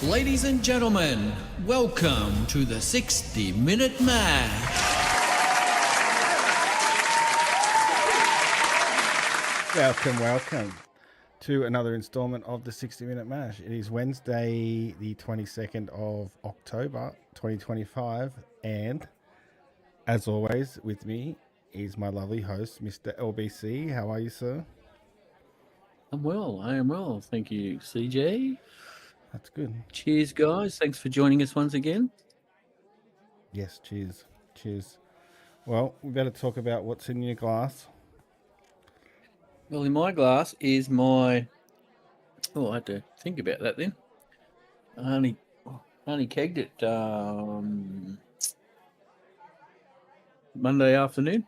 Ladies and gentlemen, welcome to the 60-Minute Mash. Welcome to another installment of the 60-Minute Mash. It is Wednesday, the 22nd of October, 2025, and as always, with me is my lovely host, Mr. LBC. How are you, sir? I am well. Thank you, CJ. That's good. Cheers, guys. Thanks for joining us once again. Yes, cheers. Cheers. Well, we better talk about what's in your glass. Well, in my glass is my... Oh, I had to think about that then. I only kegged it Monday afternoon.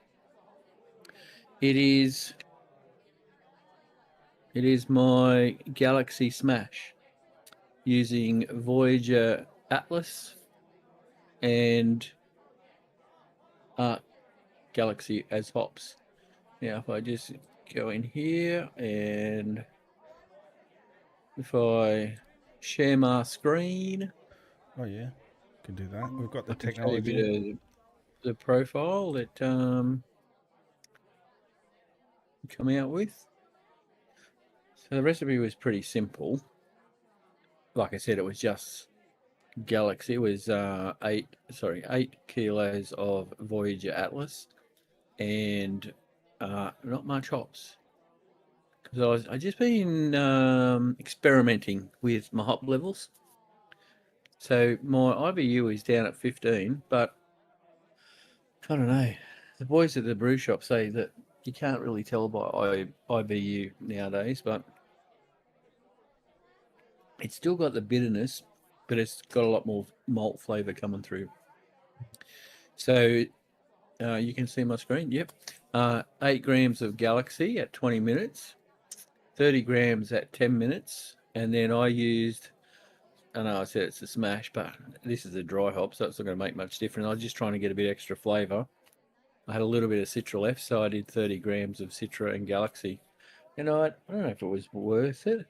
It is my Galaxy Smash using Voyager Atlas and Galaxy as hops. Now, if I just go in here and if I share my screen. Oh, yeah. Can do that. We've got the I can technology. show you a bit of the profile that come out with. So the recipe was pretty simple. Like I said, it was just Galaxy. It was 8 kilos of Voyager Atlas and not much hops. Because I just been experimenting with my hop levels. So my IBU is down at 15, but I don't know. The boys at the brew shop say that you can't really tell by IBU nowadays, but it's still got the bitterness, but it's got a lot more malt flavour coming through. So you can see my screen. Yep. 8 grams of Galaxy at 20 minutes, 30 grams at 10 minutes, and then I used, I know I said it's a smash, but this is a dry hop, so it's not going to make much difference. I was just trying to get a bit extra flavour. I had a little bit of Citra left, so I did 30 grams of Citra and Galaxy. And I don't know if it was worth it.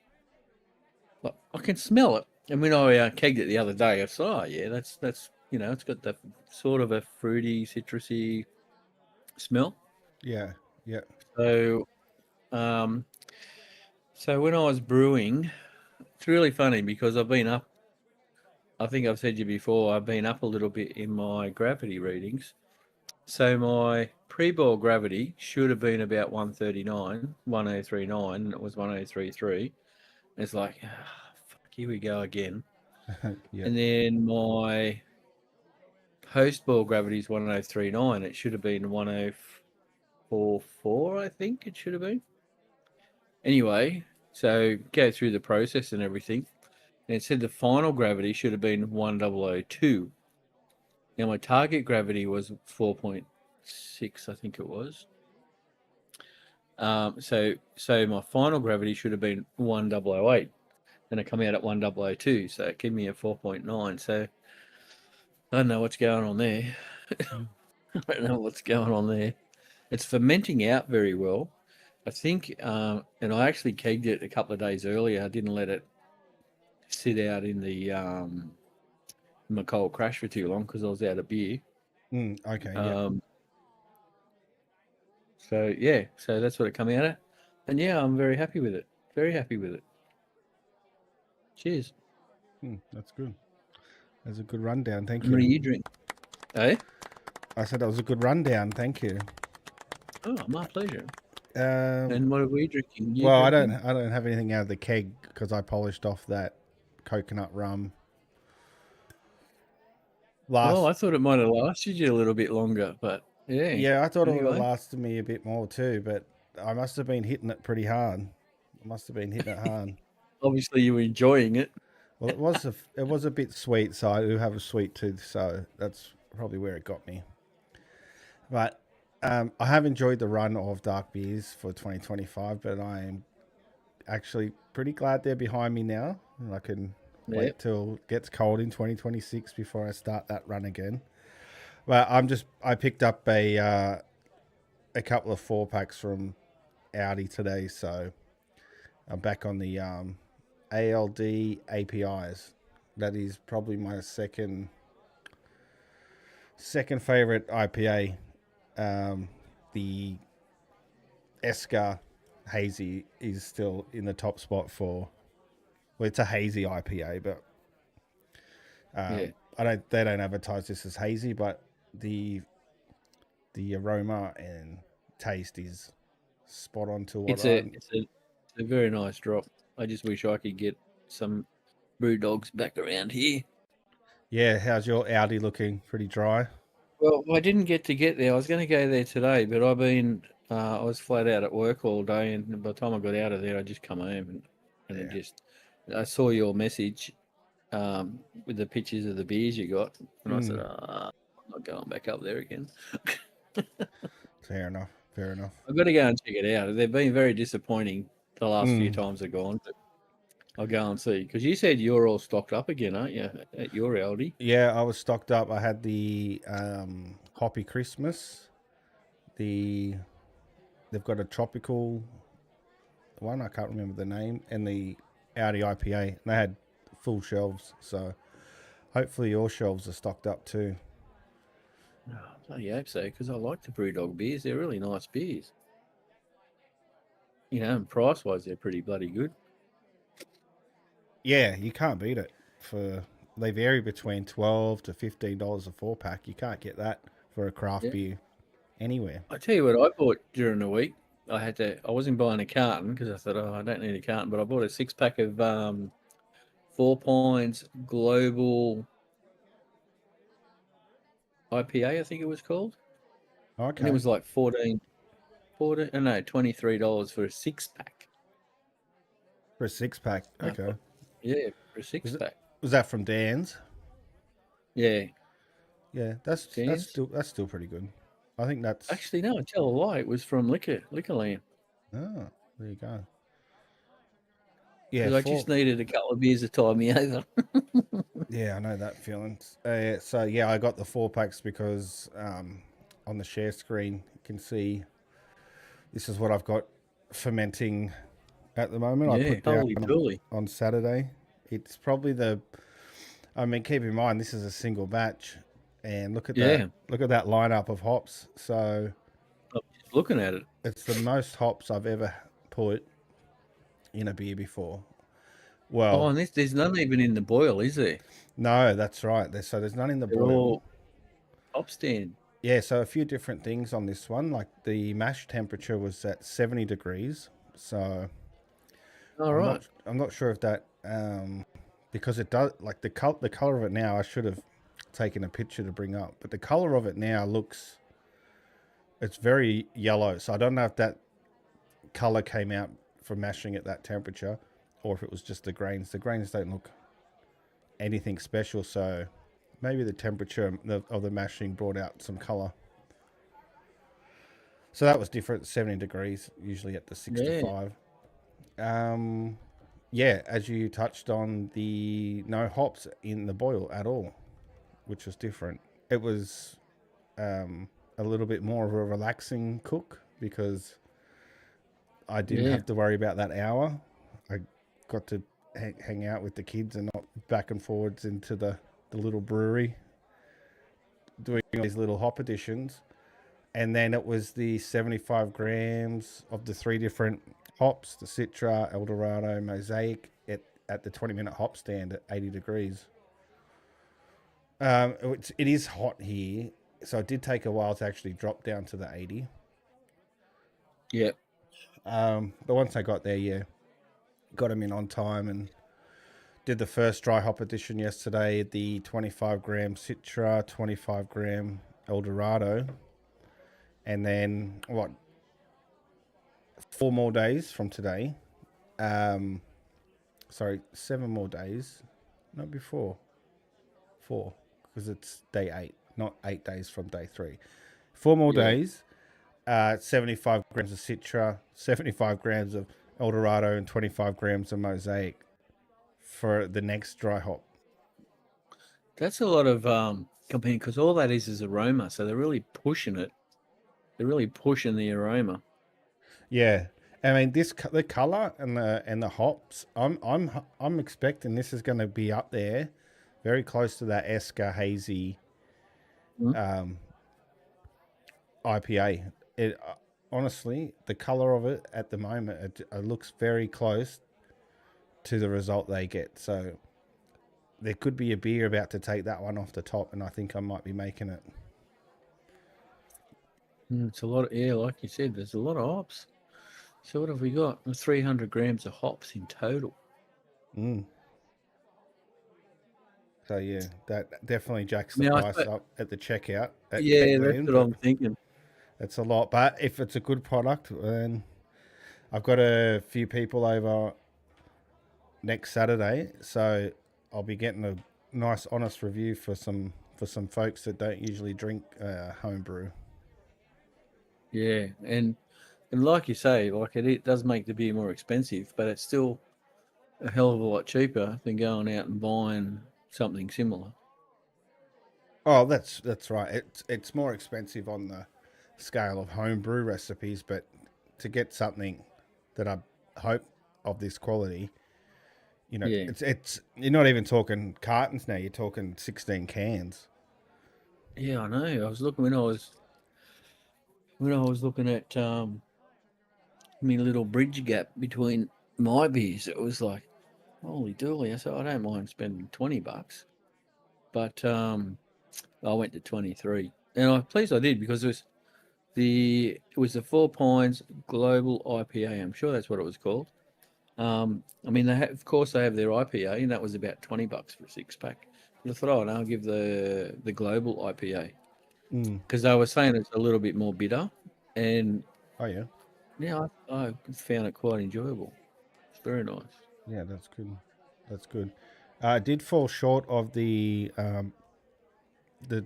But I can smell it. And when I kegged it the other day, I thought, oh yeah, that's it's got that sort of a fruity, citrusy smell. Yeah, yeah. So, um, so when I was brewing, it's really funny because I've been up. I think I've said to you before, I've been up a little bit in my gravity readings. So my pre-boil gravity should have been about 139, 1039, and it was 1033. It's like, fuck, here we go again. Yeah. And then my post-boil gravity is 1039. It should have been 1044, I think it should have been. Anyway, so go through the process and everything. And it said the final gravity should have been 1002. Now my target gravity was 4.6, I think it was. So my final gravity should have been 1008, and it come out at 1002. So it gave me a 4.9. So I don't know what's going on there. I don't know what's going on there. It's fermenting out very well. I think, and I actually kegged it a couple of days earlier. I didn't let it sit out in the my cold crash for too long because I was out of beer. Okay, yeah. So yeah, so that's what it come out at, and yeah, I'm very happy with it. Very happy with it. Cheers. That's good. That's a good rundown. Thank How many you. you drink? Eh? I said that was a good rundown. Thank you. Oh, my pleasure. Um, And what are we drinking? You well, I drinking? don't have anything out of the keg because I polished off that coconut rum. Oh, I thought it might have lasted you a little bit longer, but yeah. Yeah, I thought it would have Anyway, lasted me a bit more too, but I must have been hitting it pretty hard. I must have been hitting it hard. obviously you were enjoying it. Well, it was a bit sweet, so I do have a sweet tooth, so that's probably where it got me. But I have enjoyed the run of dark beers for 2025, but I am actually pretty glad they're behind me now, and I can wait till it gets cold in 2026 before I start that run again. But I picked up a couple of 4-packs from Audi today, so I'm back on the ALD APIs. That is probably my second favorite IPA. The Esker Hazy is still in the top spot for. Well, it's a hazy IPA, but they don't advertise this as hazy, but the aroma and taste is spot on to what It's a very nice drop. I just wish I could get some brew dogs back around here. Yeah, how's your Audi looking? Pretty dry? Well, I didn't get there. I was going to go there today, but I was flat out at work all day, and by the time I got out of there, I just come home and I saw your message with the pictures of the beers you got, and I said, I'm not going back up there again. Fair enough. I've got to go and check it out. They've been very disappointing the last few times I've gone, but I'll go and see. Because you said you're all stocked up again, aren't you, at your Aldi? Yeah, I was stocked up. I had the Hoppy Christmas. They've got a tropical one. I can't remember the name, and the Audi IPA. And they had full shelves, so hopefully your shelves are stocked up too. Oh, I bloody hope so, because I like the Brewdog beers. They're really nice beers. You know, and price-wise, they're pretty bloody good. Yeah, you can't beat it. They vary between $12 to $15 a 4-pack. You can't get that for a craft beer anywhere. I tell you what, I bought during the week. I wasn't buying a carton because I thought, I don't need a carton, but I bought a 6-pack of 4 Pines Global IPA, I think it was called. Okay. And it was like $23 for a 6-pack. For a 6-pack, okay. Yeah, for a 6-pack. Was that from Dan's? Yeah. Yeah, that's still pretty good. I think that's actually no. I tell a lie. It was from Liquorland. Oh, there you go. Yeah, I just needed a couple of beers to tie me over. Yeah, I know that feeling. So yeah, I got the 4-packs because on the share screen you can see this is what I've got fermenting at the moment. Yeah, I put down on Saturday. It's probably the. I mean, keep in mind this is a single batch, and look at that. Yeah, Look at that lineup of hops. So I'm just looking at it. it's the most hops I've ever put in a beer before. Oh, Well, and there's none even in the boil, is there? no, that's right. So there's none in the They're boil. all hop stand. Yeah, so a few different things on this one. Like the mash temperature was at 70 degrees. So All right. I'm not sure if that because it does like the color of it now. I should have taken a picture to bring up, but the color of it now looks it's very yellow. So I don't know if that color came out from mashing at that temperature, or if it was just the grains. The grains don't look anything special, so maybe the temperature of the mashing brought out some color. So that was different. 70 degrees, usually at the 65. Yeah, as you touched on, the no hops in the boil at all, which was different. It was a little bit more of a relaxing cook because I didn't Yeah. have to worry about that hour. I got to hang out with the kids and not back and forwards into the little brewery doing these little hop additions. And then it was the 75 grams of the three different hops, the Citra, Eldorado, Mosaic, at the 20-minute hop stand at 80 degrees. It is hot here, so it did take a while to actually drop down to the 80. Yeah. But once I got there, yeah, got them in on time and did the first dry hop addition yesterday, the 25 gram Citra, 25 gram Eldorado. And then, 4 more days from today. 7 more days. Not before. 4, because it's day 8, not 8 days from day 3. 4 more days. 75 grams of Citra, 75 grams of Eldorado, and 25 grams of Mosaic for the next dry hop. That's a lot of comparing because all that is aroma. So they're really pushing it. They're really pushing the aroma. Yeah, I mean the color and the hops. I'm expecting this is going to be up there, very close to that Esker hazy IPA. It honestly, the color of it at the moment, it looks very close to the result they get. So there could be a beer about to take that one off the top, and I think I might be making it. It's a lot. Like you said, there's a lot of hops. So what have we got? 300 grams of hops in total. So yeah, that definitely jacks the Now, price up at the checkout. At that's Glen, what I'm thinking. It's a lot, but if it's a good product, then I've got a few people over next Saturday, so I'll be getting a nice, honest review for some folks that don't usually drink homebrew. Yeah, and like you say, like it does make the beer more expensive, but it's still a hell of a lot cheaper than going out and buying something similar. Oh, that's right. It's more expensive on the scale of homebrew recipes, but to get something that I hope of this quality, Yeah. it's you're not even talking cartons now. You're talking 16 cans. Yeah, I know. I was looking when I was looking at my little bridge gap between my beers. It was like, holy dooly! I said I don't mind spending $20, but I went to 23, and I'm pleased I did because it was the 4 Pines Global IPA. I'm sure that's what it was called. I mean, of course they have their IPA, and that was about $20 for a 6-pack. But I thought, oh, no, I'll give the Global IPA because they were saying it's a little bit more bitter, and Oh yeah, I found it quite enjoyable. It's very nice. yeah, that's good. That's good. I did fall short of the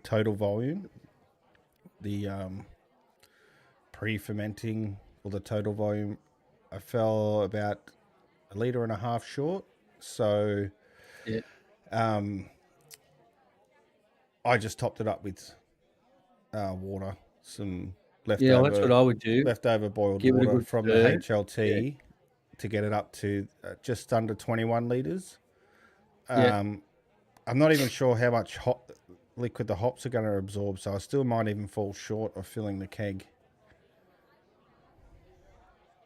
total volume, the pre-fermenting or the total volume. I fell about 1.5 liters short, so Yeah, I just topped it up with water, some yeah, that's what I would do. leftover boiled Give it a water good from the stir. Yeah, HLT to get it up to just under 21 liters. I'm not even sure how much liquid the hops are going to absorb, so I still might even fall short of filling the keg.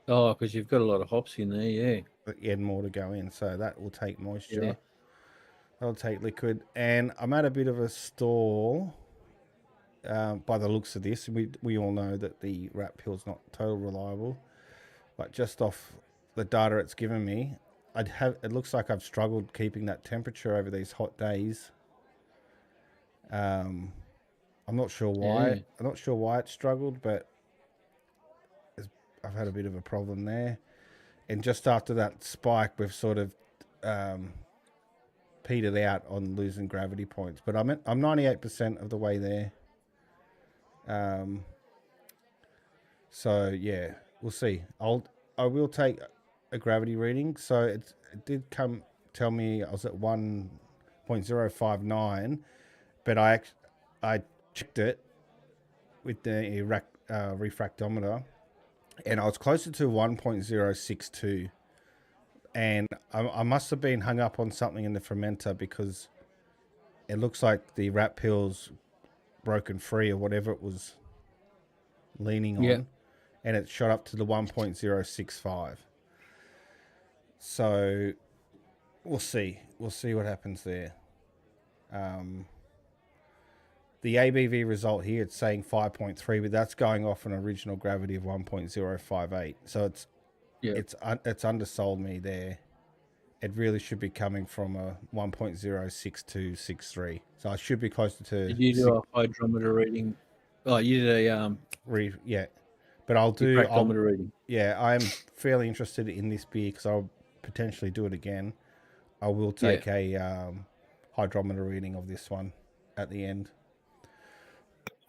Oh, because you've got a lot of hops in there, yeah. But you had more to go in, so that will take moisture. Yeah. That'll take liquid. And I'm at a bit of a stall by the looks of this. We all know that the Rat Pill's not total reliable, but just off the data it's given me, it looks like I've struggled keeping that temperature over these hot days. I'm not sure why. Yeah. I'm not sure why it struggled, but I've had a bit of a problem there. And just after that spike, we've sort of petered out on losing gravity points. But I'm 98% of the way there. So yeah, we'll see. I will take a gravity reading. So it did tell me I was at 1.059, but I checked it with the refractometer, and I was closer to 1.062. And I must have been hung up on something in the fermenter, because it looks like the Rat Pill's broken free or whatever it was leaning on, and it shot up to the 1.065. So we'll see. We'll see what happens there. The ABV result here, it's saying 5.3, but that's going off an original gravity of 1.058. So it's undersold me there. It really should be coming from a 1.06263. So I should be closer to. Did you do a hydrometer reading? Oh, you did a yeah, but I'll do refractometer reading. Yeah, I'm fairly interested in this beer because I'll potentially do it again. I will take a hydrometer reading of this one at the end.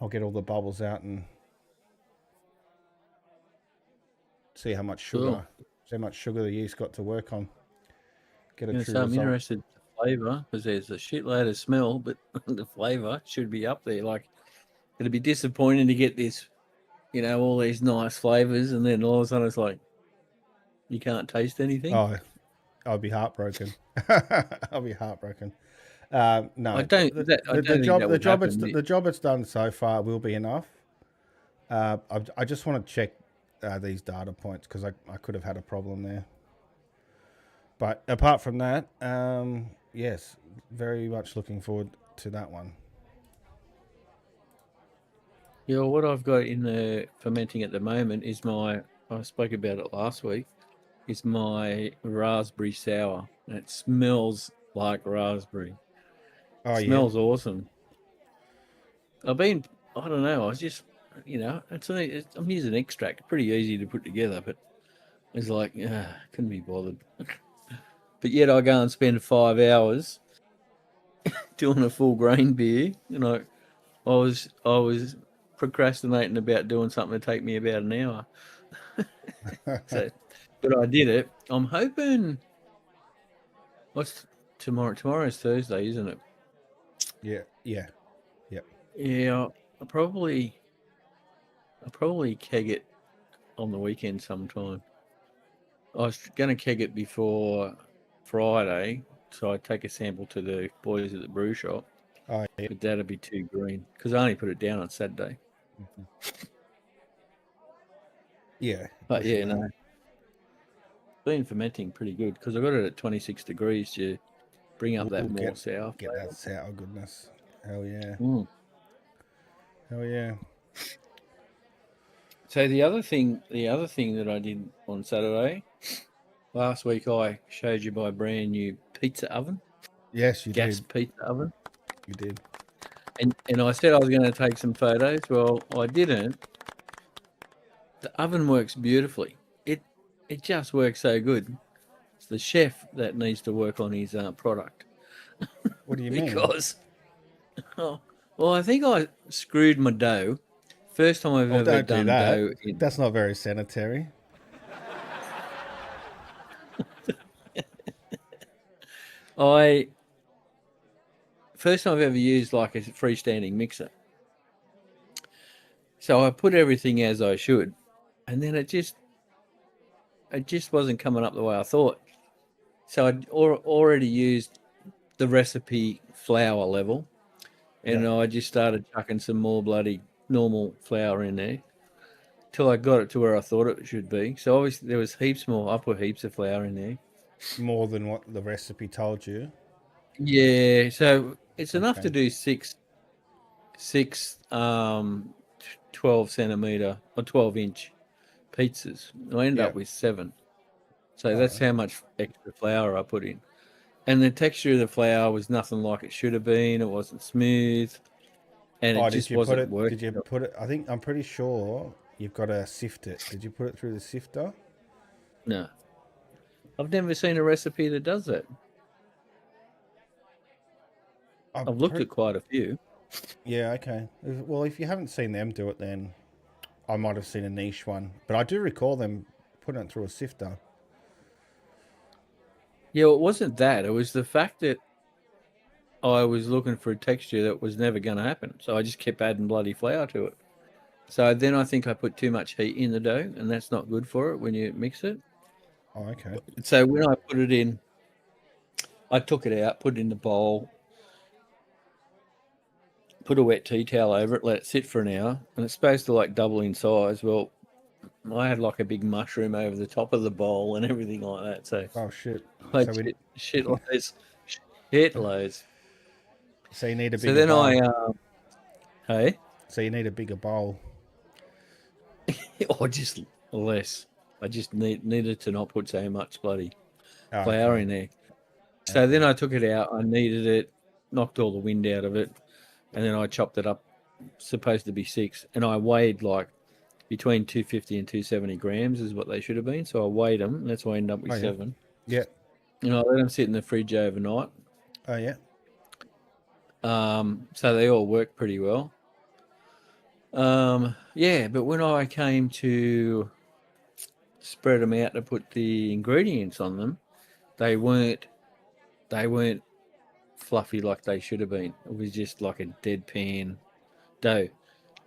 I'll get all the bubbles out and see how much sugar, the yeast got to work on. Get a true result. I'm interested in the flavour, because there's a shitload of smell, but the flavour should be up there. Like, it'd be disappointing to get this, all these nice flavours, and then all of a sudden it's like you can't taste anything. Oh, I'll be heartbroken. I'll be heartbroken. No, I don't. The job it's done so far will be enough. I just want to check these data points, because I could have had a problem there. But apart from that, yes, very much looking forward to that one. Yeah, what I've got in the fermenting at the moment is I spoke about it last week, is my raspberry sour. And it smells like raspberry. It smells awesome. I don't know, I was just, I'm using extract, pretty easy to put together, but it's like, couldn't be bothered. But yet I go and spend 5 hours doing a full grain beer. I was procrastinating about doing something to take me about an hour. But I did it. I'm hoping. What's tomorrow? Tomorrow's Thursday, isn't it? Yeah. Yeah, I'll probably keg it on the weekend sometime. I was going to keg it before Friday, so I'd take a sample to the boys at the brew shop. Oh, yeah. But that'd be too green, because I only put it down on Saturday. Yeah. But yeah, no. Been fermenting pretty good, because I got it at 26 degrees to bring up that more sour. Get that sour goodness. Hell yeah. Hell yeah. So the other thing that I did on Saturday, last week I showed you my brand new pizza oven. Yes, you did. Gas pizza oven. You did. And I said I was going to take some photos. Well, I didn't. The oven works beautifully. It just works so good. It's the chef that needs to work on his product. What do you mean? Because, I think I screwed my dough. First time I've ever done dough. That's not very sanitary. First time I've ever used like a freestanding mixer. So I put everything as I should, and then it just wasn't coming up the way I thought. So I'd already used the recipe flour level, and Yeah. I just started chucking some more bloody normal flour in there till I got it to where I thought it should be. So obviously there was heaps more. I put heaps of flour in there. More than what the recipe told you. Yeah, so it's enough to Okay. do six 12 centimeter or 12-inch pizzas. I ended Yeah. up with 7. So Oh, that's how much extra flour I put in. And the texture of the flour was nothing like it should have been. It wasn't smooth, and it oh, just wasn't did you working. put it? I'm pretty sure you've got to sift it. Did you put it through the sifter? No, I've never seen a recipe that does that. I'm I've looked pretty. at quite a few. Yeah. Okay. Well, if you haven't seen them do it, then I might have seen a niche one. But I do recall them putting it through a sifter. Yeah, it wasn't that. It was the fact that I was looking for a texture that was never going to happen. So I just kept adding bloody flour to it. So then I think I put too much heat in the dough, and that's not good for it when you mix it. Oh, okay. So when I put it in, I took it out, put it in the bowl, put a wet tea towel over it, let it sit for an hour, and it's supposed to like double in size. Well, I had like a big mushroom over the top of the bowl and everything like that. So Oh shit. I So had we shit loads, shit loads. so you need a So bigger then bowl. hey, So you need a bigger bowl. or just less. I just needed to not put so much bloody Oh, flour okay. in there. So then Okay. I took it out. I kneaded it, knocked all the wind out of it, and then I chopped it up. Supposed to be 6, and I weighed like between 250 and 270 grams is what they should have been. So I weighed them. And that's why I ended up with Oh yeah. 7. Yeah. And I let them sit in the fridge overnight. Oh yeah. So they all work pretty well. Yeah, but when I came to spread them out to put the ingredients on them, they weren't they weren't fluffy like they should have been. It was just like a deadpan dough.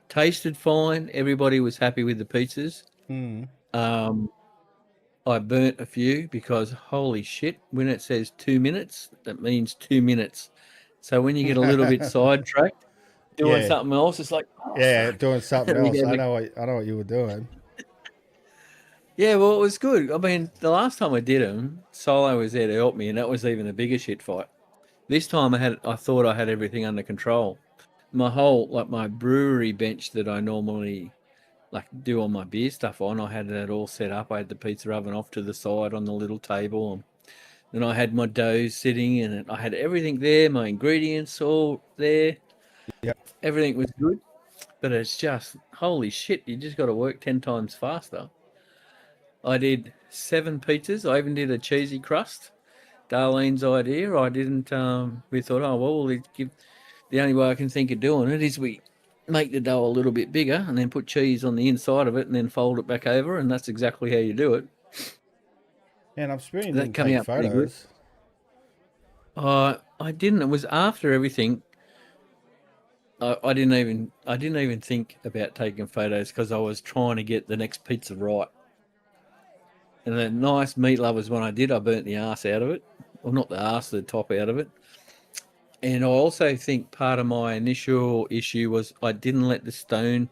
Tasted fine. Everybody was happy with the pizzas. Hmm. I burnt a few because holy shit, when it says 2 minutes, that means 2 minutes. So when you get a little bit sidetracked doing Yeah. something else, it's like, oh Yeah. fuck. Doing something We else. gave it I know what you were doing. Yeah, well, it was good. I mean, the last time I did them, Solo was there to help me, and that was even a bigger shit fight. This time I thought I had everything under control. My whole, like my brewery bench that I normally like do all my beer stuff on, I had that all set up. I had the pizza oven off to the side on the little table, and then I had my dough sitting, and I had everything there, my ingredients all there. Yep. Everything was good, but it's just holy shit. You just got to work 10 times faster. I did 7 pizzas. I even did a cheesy crust. Darlene's idea. I didn't. We thought, oh well, the only way I can think of doing it is we make the dough a little bit bigger and then put cheese on the inside of it and then fold it back over, and that's exactly how you do it. And I'm surprised you That didn't came take out pretty good. photos. I didn't. It was after everything. I didn't even think about taking photos because I was trying to get the next pizza right. And the nice meat lovers one I did, I burnt the arse out of it. Well, not the arse, the top out of it. And I also think part of my initial issue was I didn't let the stone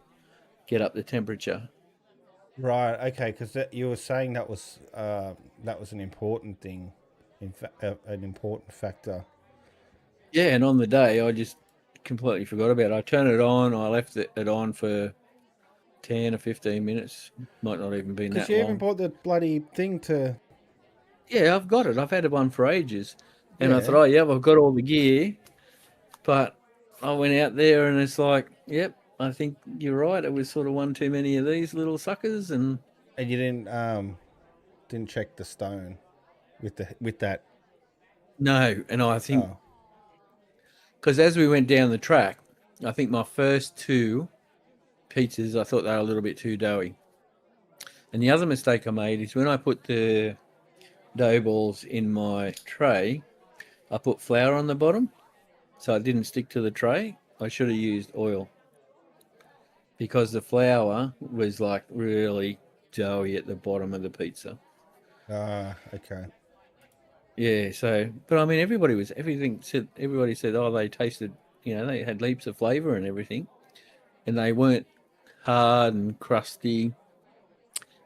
get up the temperature. Right. Okay. Because you were saying that was an important thing, an important factor. Yeah, and on the day I just completely forgot about it. I turned it on, I left it on for 10 or 15 minutes. Might not even been Because that you even long. bought the bloody thing to. Yeah, I've got it. I've had one for ages. And I thought, Yeah. oh, yeah, I've got all the gear. But I went out there and it's like, yep, I think you're right. It was sort of one too many of these little suckers. And And you didn't check the stone with that. no, and I think, Oh. because as we went down the track, I think my first 2 pizzas, I thought they were a little bit too doughy. And the other mistake I made is when I put the dough balls in my tray, I put flour on the bottom, so it didn't stick to the tray. I should have used oil because the flour was like really doughy at the bottom of the pizza. Ah. Okay. Yeah, so, but I mean, everybody said, oh, they tasted, they had leaps of flavour and everything, and they weren't hard and crusty,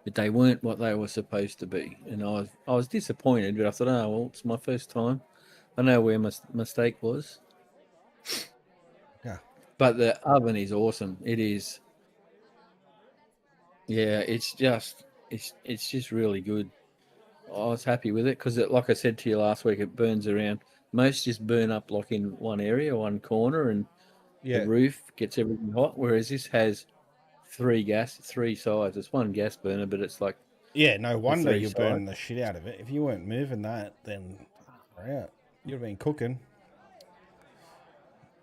but they weren't what they were supposed to be. And I was disappointed, but I thought, oh, well, it's my first time. I know where my mistake was. Yeah. But the oven is awesome. It is, yeah, it's just really good. I was happy with it because, like I said to you last week, it burns around. Most just burn up like in one area, one corner, and the Yeah. roof gets everything hot. Whereas this has three sides. It's one gas burner, but it's like Yeah, no the wonder three you're burning sides. the shit out of it. If you weren't moving that, then yeah, you'd have been cooking.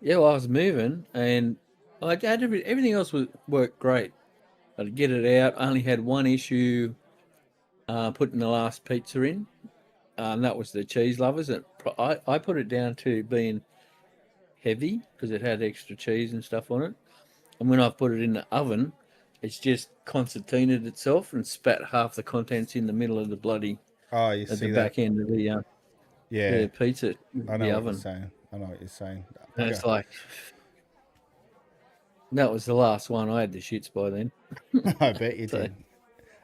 Yeah, well, I was moving, and I had everything else worked great. I'd get it out. I only had one issue putting the last pizza in, and that was the cheese lovers. I put it down to being heavy because it had extra cheese and stuff on it. And when I put it in the oven, it's just concertinaed itself and spat half the contents in the middle of the Oh, you at the see that? back end of Yeah, the pizza, I the know what you're oven. saying. I know what you're saying. And it's like, that was the last one. I had the shits by then. I bet you So, did.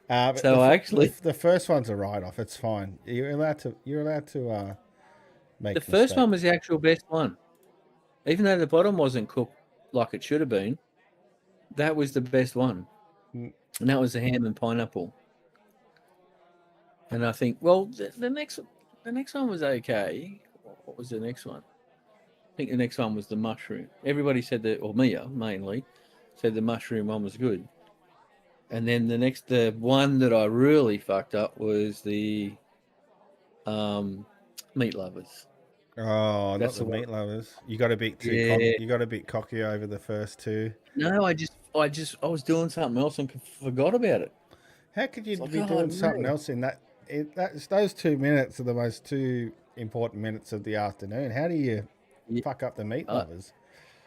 But so I actually, the first one's a write off. It's fine. You're allowed to the make first one mistakes. was the actual best one. Even though the bottom wasn't cooked like it should have been, that was the best one. Mm. And that was the ham and pineapple. And I think, well, the next one was okay. What was the next one? I think the next one was the mushroom. Everybody said that, or Mia mainly, said the mushroom one was good. And then the one that I really fucked up was the meat lovers. Oh, not That's the the one. meat lovers. You got a bit too Yeah. You got a bit cocky over the first two. No, I was doing something else and forgot about it. How could you It's like, be oh doing something no. else in that? That's those 2 minutes are the most two important minutes of the afternoon. How do you Yeah, fuck up the meat I, lovers?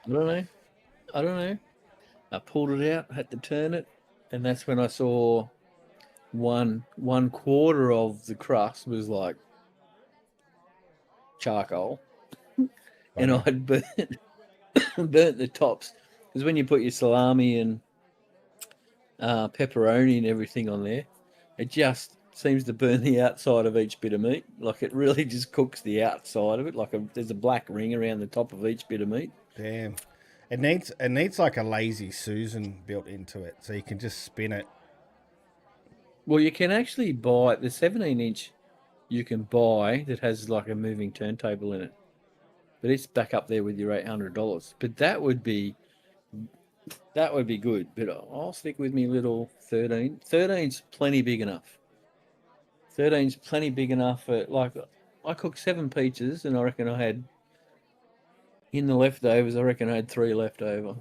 I don't know. I don't know. I pulled it out, had to turn it, and that's when I saw one quarter of the crust was like charcoal, and Bugger. I'd burnt the tops because when you put your salami and pepperoni and everything on there, it just seems to burn the outside of each bit of meat. Like it really just cooks the outside of it. There's a black ring around the top of each bit of meat. Damn. It needs like a lazy Susan built into it, so you can just spin it. Well, you can actually buy the 17-inch. You can buy that has like a moving turntable in it, but it's back up there with your $800. But that would be good. But I'll stick with me little 13. 13's plenty big enough. 13's plenty big enough for like I cooked 7 pizzas and I reckon I had in the leftovers. I reckon I had 3 left over.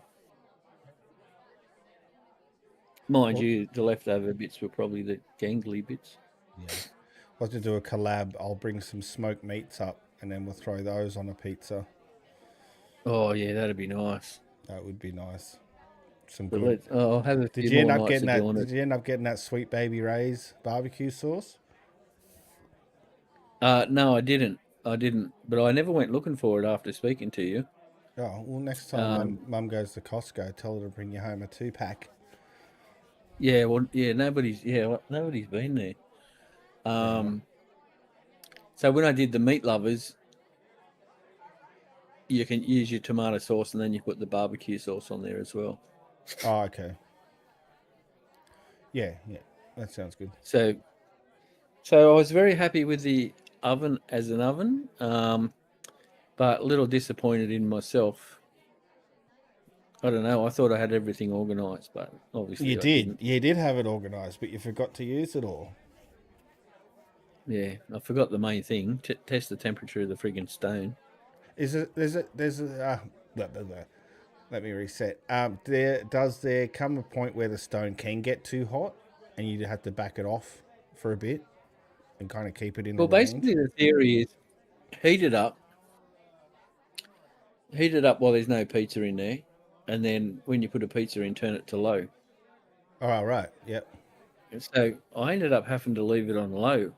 Mind Well, you, the leftover bits were probably the gangly bits. yeah. I'll have to do a collab. I'll bring some smoked meats up, and then we'll throw those on a pizza. Oh yeah, that'd be nice. That would be nice. Some But good. I'll have a Did few you end more up nights getting of that? doing Did it. you end up getting that Sweet Baby Ray's barbecue sauce? No, I didn't. But I never went looking for it after speaking to you. Oh well, next time Um, Mum goes to Costco, tell her to bring you home a 2-pack. yeah, well, yeah, nobody's been there. Yeah. So when I did the meat lovers, you can use your tomato sauce and then you put the barbecue sauce on there as well. Oh, okay. Yeah, yeah. That sounds good. So I was very happy with the oven as an oven, but a little disappointed in myself. I don't know. I thought I had everything organised, but You obviously I did. didn't. You did have it organised, but you forgot to use it all. Yeah, I forgot the main thing: test the temperature of the friggin' stone. Is it? Blah, blah, blah. Let me reset. There come a point where the stone can get too hot, and you have to back it off for a bit and kind of keep it in a Well, range? basically the theory is heat it up, while there's no pizza in there, and then when you put a pizza in, turn it to low. Oh, right. Yep. And so I ended up having to leave it on low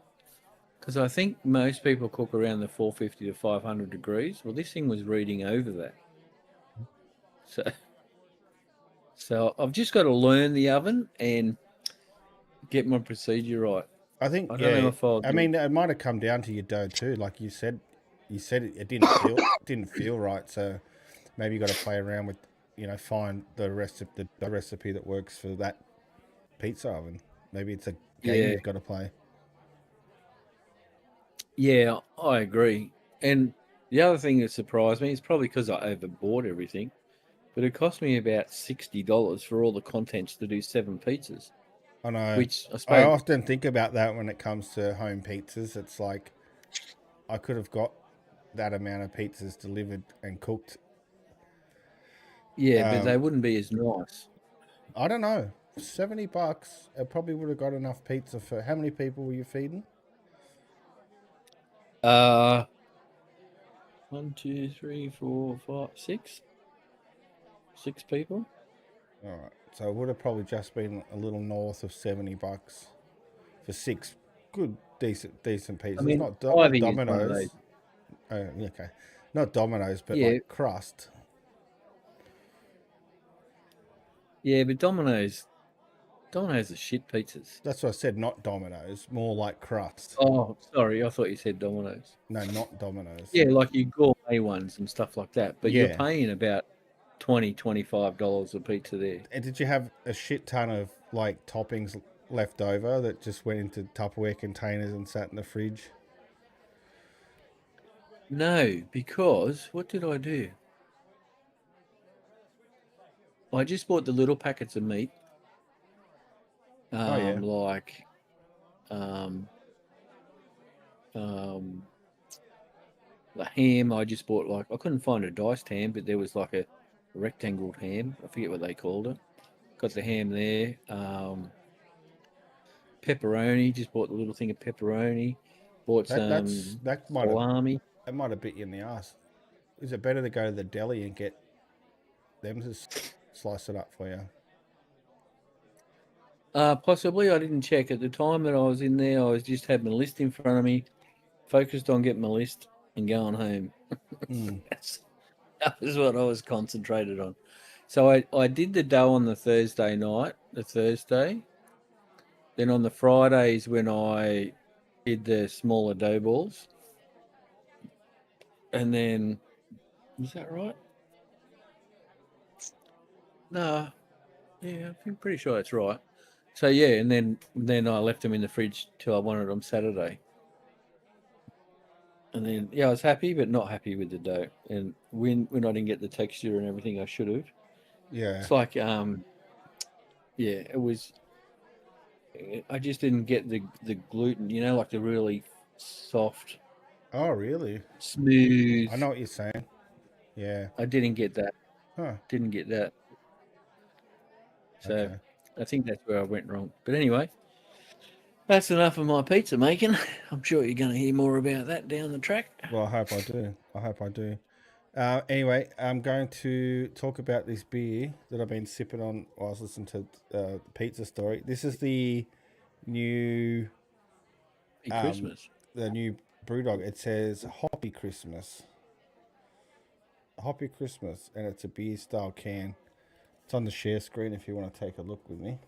Because I think most people cook around the 450 to 500 degrees. Well, this thing was reading over that. So I've just got to learn the oven and get my procedure right. I think, I don't know if I'll I mean, it might have come down to your dough too. Like you said it didn't feel right. So maybe you got to play around with, find the recipe that works for that pizza oven. Maybe it's a game Yeah. you've got to play. Yeah, I agree. And the other thing that surprised me is probably because I overbought everything, but it cost me about $60 for all the contents to do 7 pizzas, I know. which I I suppose, often think about that when it comes to home pizzas. It's like I could have got that amount of pizzas delivered and cooked. yeah, but they wouldn't be as nice. I don't know. $70. It probably would have got enough pizza for how many people were you feeding? 1, 2, 3, 4, 5, 6. 6 people. All right. So it would have probably just been a little north of $70 for 6 good, decent pizzas. I mean, Not I think it's one of those. Domino's. Okay. Not Domino's, but Yeah, like crust. yeah, but Domino's are shit pizzas. That's what I said. Not Domino's. More like crust. Oh, sorry, I thought you said Domino's. No, not Domino's. Yeah, like your gourmet ones and stuff like that. But you're Yeah. paying about $25 a pizza there. And did you have a shit ton of like toppings left over that just went into Tupperware containers and sat in the fridge? No, because what did I do? I just bought the little packets of meat. Like the ham. I just bought I couldn't find a diced ham, but there was like a rectangled ham. I forget what they called it. Got the ham there. Pepperoni. Just bought the little thing of pepperoni. Bought some salami. That might have bit you in the ass. Is it better to go to the deli and get them to slice it up for you? Possibly. I didn't check at the time that I was in there. I was just had my list in front of me, focused on getting my list and going home. That was what I was concentrated on. So I did the dough on the Thursday night, Then on the Fridays when I did the smaller dough balls. And then, was that right? No. Yeah, I'm pretty sure that's right. So yeah, and then I left them in the fridge till I wanted them Saturday. And then I was happy, but not happy with the dough. And when I didn't get the texture and everything I should have. Yeah. It's like it was. I just didn't get the gluten, like the really soft. Oh, really? Smooth. I know what you're saying. Yeah. I didn't get that. Huh. Didn't get that. So okay. I think that's where I went wrong. But anyway, that's enough of my pizza making. I'm sure you're going to hear more about that down the track. Well, I hope I do. Anyway, I'm going to talk about this beer that I've been sipping on while I was listening to the pizza story. This is the new Christmas. The new BrewDog. It says Hoppy Christmas. Hoppy Christmas, and it's a beer style can. It's on the share screen if you want to take a look with me.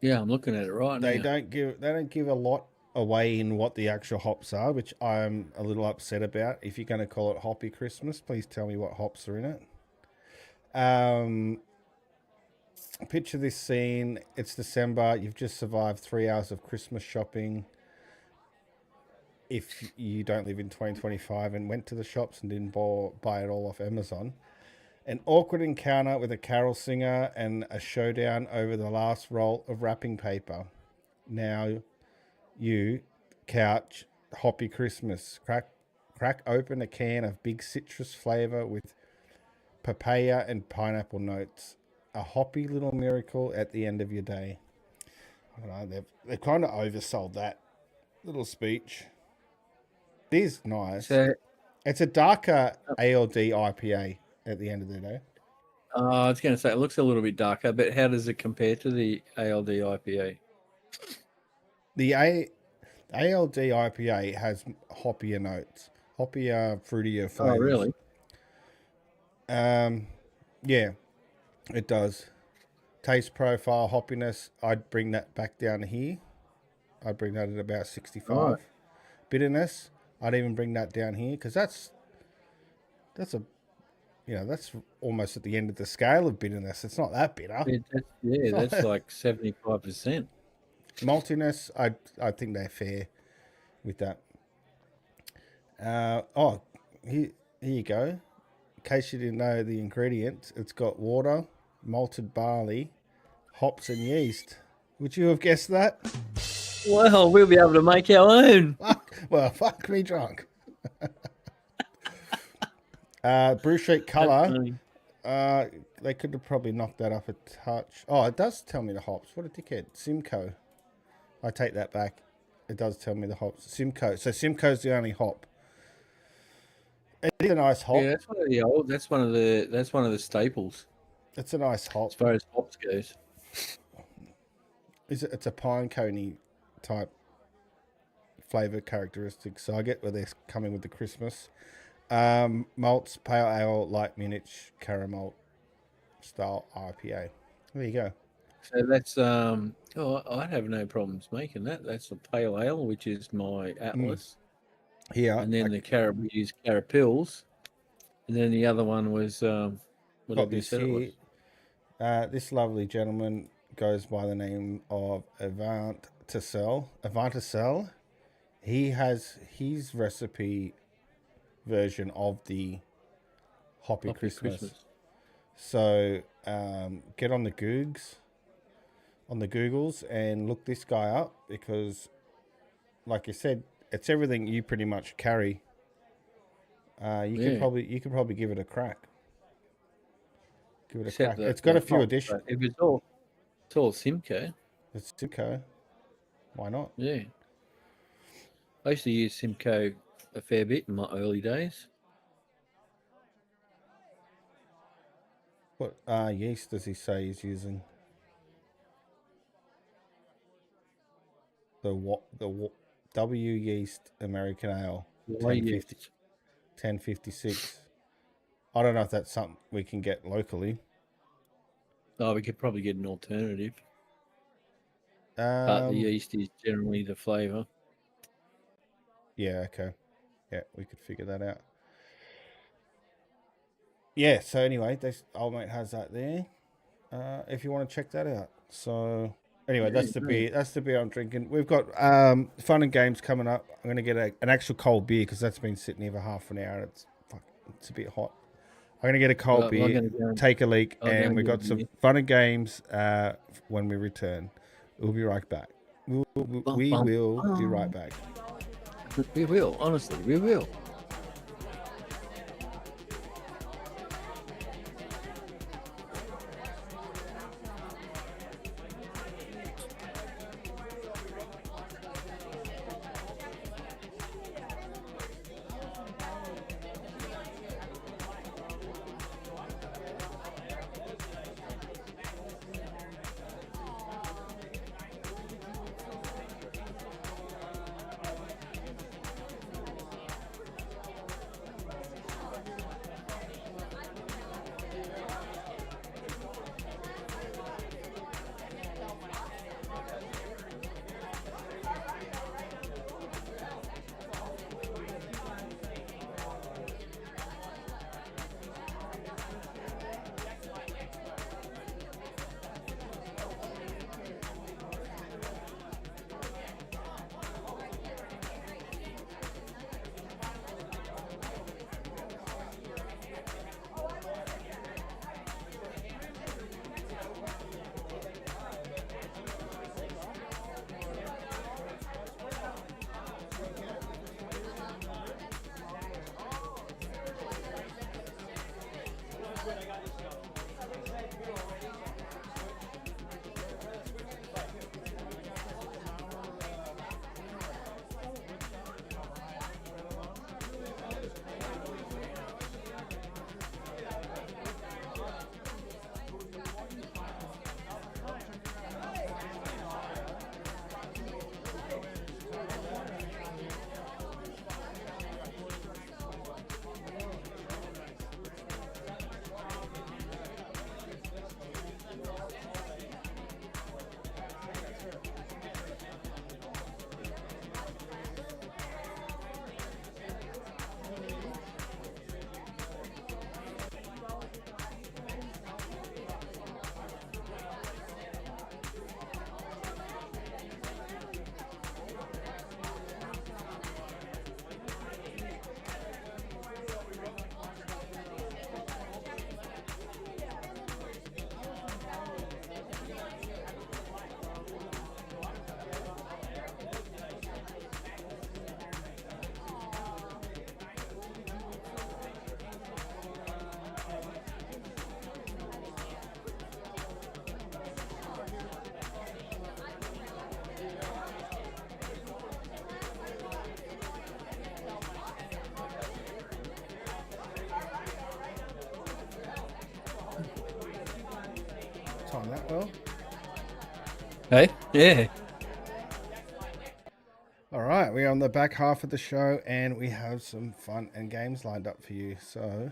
Yeah, I'm looking at it right now. They don't give a lot away in what the actual hops are, which I'm a little upset about. If you're going to call it Hoppy Christmas, please tell me what hops are in it. Picture this scene. It's December. You've just survived 3 hours of Christmas shopping. If you don't live in 2025 and went to the shops and didn't buy it all off Amazon. An awkward encounter with a carol singer and a showdown over the last roll of wrapping paper. Now you couch Hoppy Christmas. Crack open a can of big citrus flavor with papaya and pineapple notes. A hoppy little miracle at the end of your day. I don't know, they've kind of oversold that little speech. It is nice. So, it's a darker ALD IPA at the end of the day. I was going to say, it looks a little bit darker, but how does it compare to the ALD IPA? The ALD IPA has hoppier notes, hoppier, fruitier flavors. Oh, really? Yeah, it does. Taste profile, hoppiness, I'd bring that back down here. I'd bring that at about 65. Right. Bitterness, I'd even bring that down here because that's almost at the end of the scale of bitterness. It's not that bitter. That's like 75%. Maltiness, I think they're fair with that. Here you go. In case you didn't know the ingredients, it's got water, malted barley, hops, and yeast. Would you have guessed that? Well, we'll be able to make our own. Fuck me drunk. Brew sheet color. They could have probably knocked that up a touch. Oh, it does tell me the hops. What a dickhead. Simcoe. I take that back. It does tell me the hops. Simcoe. So Simcoe's the only hop. It's a nice hop. Yeah, that's one of the old. That's one of the staples. It's a nice hop. As far as hops goes. It's a pine coney type flavor characteristic. So I get where they're coming with the Christmas. Malts, pale ale, light Munich, caramel style IPA. There you go. So that's I'd have no problems making that. That's the pale ale, which is my Atlas. Here, and then we use Carapils, and then the other one was what you said it was. This lovely gentleman goes by the name of Avantasel. He has his recipe version of the Hoppy Christmas. So get on the Googles and look this guy up because, like you said, it's everything you pretty much carry. You could probably give it a crack. It's got a few additions. If it's all Simcoe. It's Simcoe. Why not? Yeah. I used to use Simcoe a fair bit in my early days. What yeast does he say he's using? The W yeast American Ale 1056. I don't know if that's something we can get locally. Oh, we could probably get an alternative. But the yeast is generally the flavour. Yeah, okay. Yeah, we could figure that out. Yeah, so anyway, old mate has that there. If you want to check that out. So anyway, that's the beer. That's the beer I'm drinking. We've got fun and games coming up. I'm going to get an actual cold beer because that's been sitting here for half an hour. It's a bit hot. I'm going to get a cold beer, take a leak, and we've got some fun and games when we return. We'll be right back. We will be right back. We will. Honestly, we will. time that well. Hey, yeah. All right, we're on the back half of the show, and we have some fun and games lined up for you. So,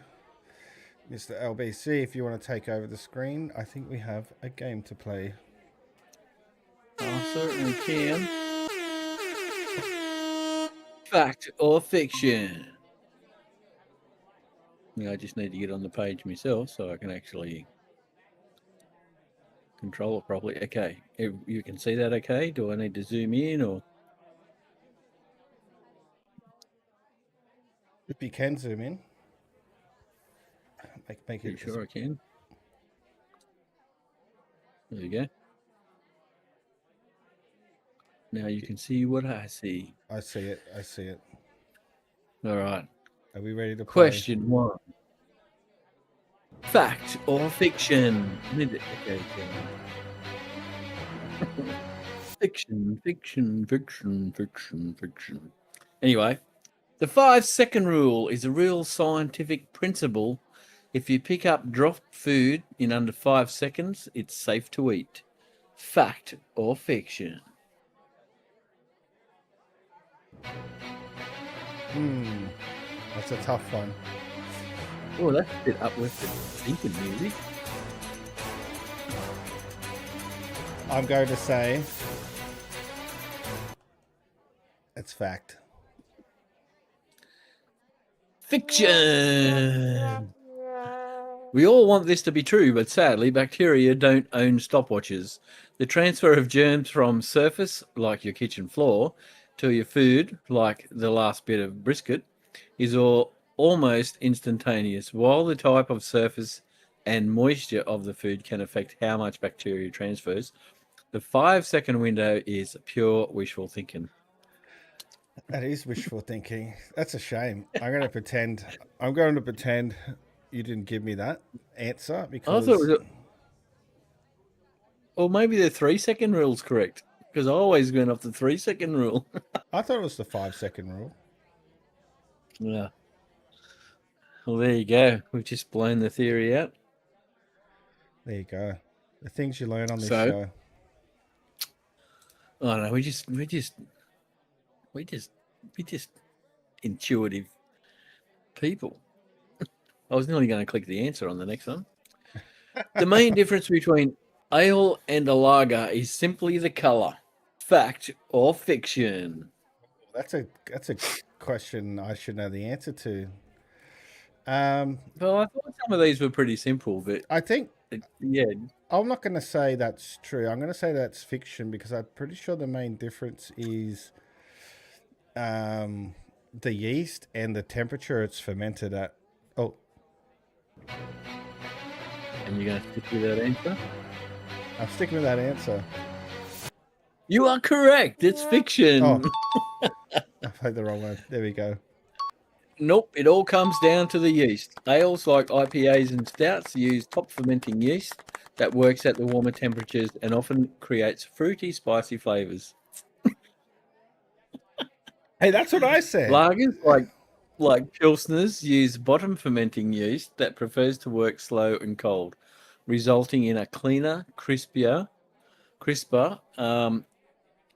Mr. LBC, if you want to take over the screen, I think we have a game to play. I certainly can. Fact or fiction? I just need to get on the page myself so I can actually control it properly. Okay, you can see that okay? Do I need to zoom in or? If you can zoom in, make You it. sure I can? There you go. Now you can see what I see. I see it. I see it. All right. Are we ready to play? Question 1. Fact or fiction? Okay. Fiction. Anyway, the 5-second rule is a real scientific principle. If you pick up dropped food in under 5 seconds, it's safe to eat. Fact or fiction? That's a tough one. Oh, that's a bit uplifted thinking music. I'm going to say it's fact. Fiction! We all want this to be true, but sadly, bacteria don't own stopwatches. The transfer of germs from surface, like your kitchen floor, to your food, like the last bit of brisket, is almost instantaneous. While the type of surface and moisture of the food can affect how much bacteria transfers, the 5-second window is pure wishful thinking. That is wishful thinking. That's a shame. I'm going to pretend you didn't give me that answer because I thought it was or maybe the 3-second rule's correct, because I always went off the 3-second rule. I thought it was the 5-second rule. Yeah. Well, there you go. We've just blown the theory out. There you go. The things you learn on this show. I don't know. We just intuitive people. I was nearly going to click the answer on the next one. The main difference between ale and a lager is simply the colour. Fact or fiction? That's a question I should know the answer to. Well, I thought some of these were pretty simple, but I think yeah. I'm not going to say that's true. I'm going to say that's fiction because I'm pretty sure the main difference is the yeast and the temperature it's fermented at. Oh. And you're going to stick with that answer? I'm sticking with that answer. You are correct. It's fiction. Oh. I played the wrong one. There we go. Nope. It all comes down to the yeast. Ales like IPAs and stouts use top fermenting yeast that works at the warmer temperatures and often creates fruity, spicy flavors. Hey, that's what I said. Lagers like Pilsners use bottom fermenting yeast that prefers to work slow and cold, resulting in a cleaner, crisper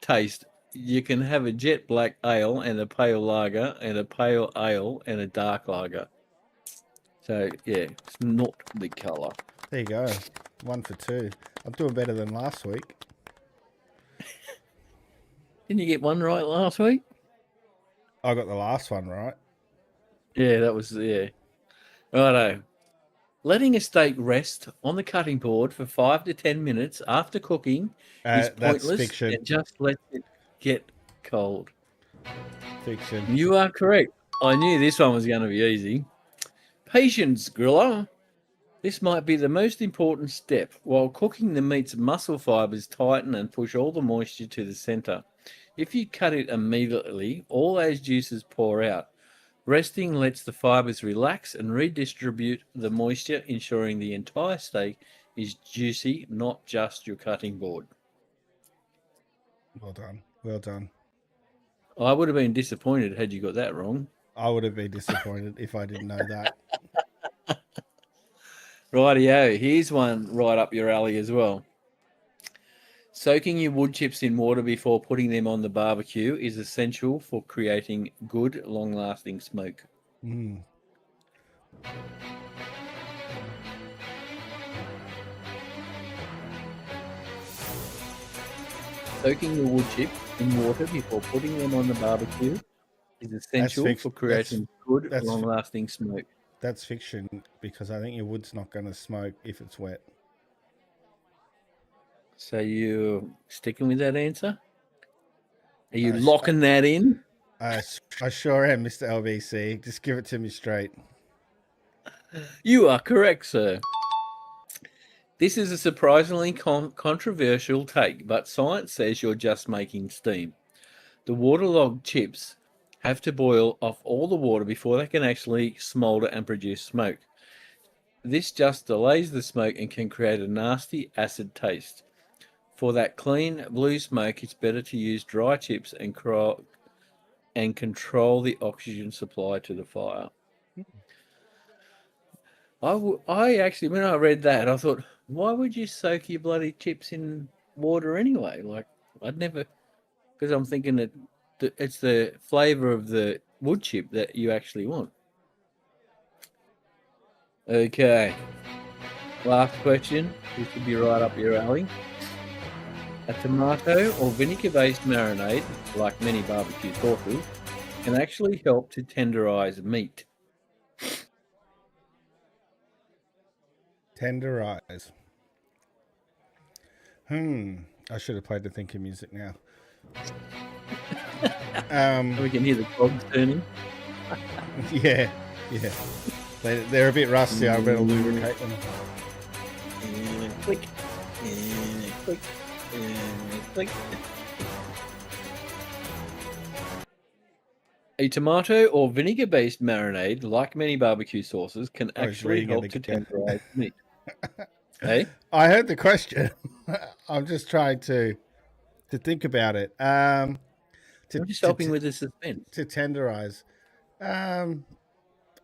taste. You can have a jet black ale and a pale lager and a pale ale and a dark lager. So, yeah, it's not the colour. There you go. 1 for 2. I'm doing better than last week. Didn't you get one right last week? I got the last one right. Yeah, that was, yeah. Righto. Letting a steak rest on the cutting board for 5 to 10 minutes after cooking is pointless. That's fiction. And just let it get cold. Fiction. You are correct. I knew this one was going to be easy. Patience, griller. This might be the most important step. While cooking, the meat's muscle fibers tighten and push all the moisture to the center. If you cut it immediately, all those juices pour out. Resting lets the fibers relax and redistribute the moisture, ensuring the entire steak is juicy, not just your cutting board. Well done. Well done. I would have been disappointed had you got that wrong. I would have been disappointed if I didn't know that. Rightio. Here's one right up your alley as well. Soaking your wood chips in water before putting them on the barbecue is essential for creating good, long-lasting smoke. Mm. Soaking your wood chips in water before putting them on the barbecue is essential for creating good, long-lasting smoke. That's fiction, because I think your wood's not going to smoke if it's wet. So you sticking with that answer? Are you locking that in? I sure am, Mr. LBC. Just give it to me straight. You are correct, sir. This is a surprisingly controversial take, but science says you're just making steam. The waterlogged chips have to boil off all the water before they can actually smolder and produce smoke. This just delays the smoke and can create a nasty acid taste. For that clean blue smoke, it's better to use dry chips and control the oxygen supply to the fire. I actually, when I read that, I thought, why would you soak your bloody chips in water anyway? Like, I'd never, because I'm thinking that it's the flavour of the wood chip that you actually want. Okay. Last question. This would be right up your alley. A tomato or vinegar-based marinade, like many barbecue sauces, can actually help to tenderize meat. Tenderize. I should have played the thinking music now. We can hear the cogs turning. Yeah. They're a bit rusty. I better lubricate them. Click. Click. Click. A tomato or vinegar-based marinade, like many barbecue sauces, can actually help to tenderize meat. Hey? I heard the question. I'm just trying to think about it. I'm just helping with the suspense. To tenderize. I'm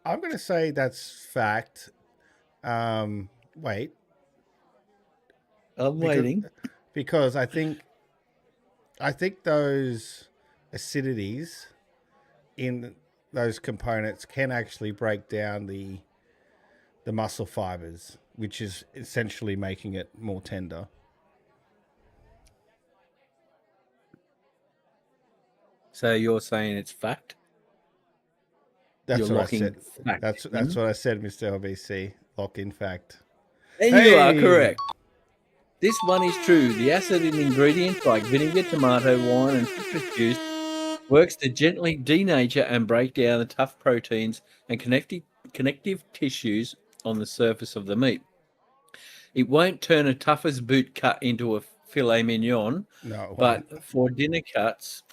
going to say that's fact. Wait. I'm waiting. Because I think those acidities in those components can actually break down the muscle fibers, which is essentially making it more tender. So you're saying it's fact? That's what I said. That's what I said, Mr. LBC. Lock in fact. And you are correct. This one is true. The acid in ingredients like vinegar, tomato, wine, and citrus juice works to gently denature and break down the tough proteins and connective tissues on the surface of the meat. It won't turn a tough as boot cut into a filet mignon, but for thinner cuts,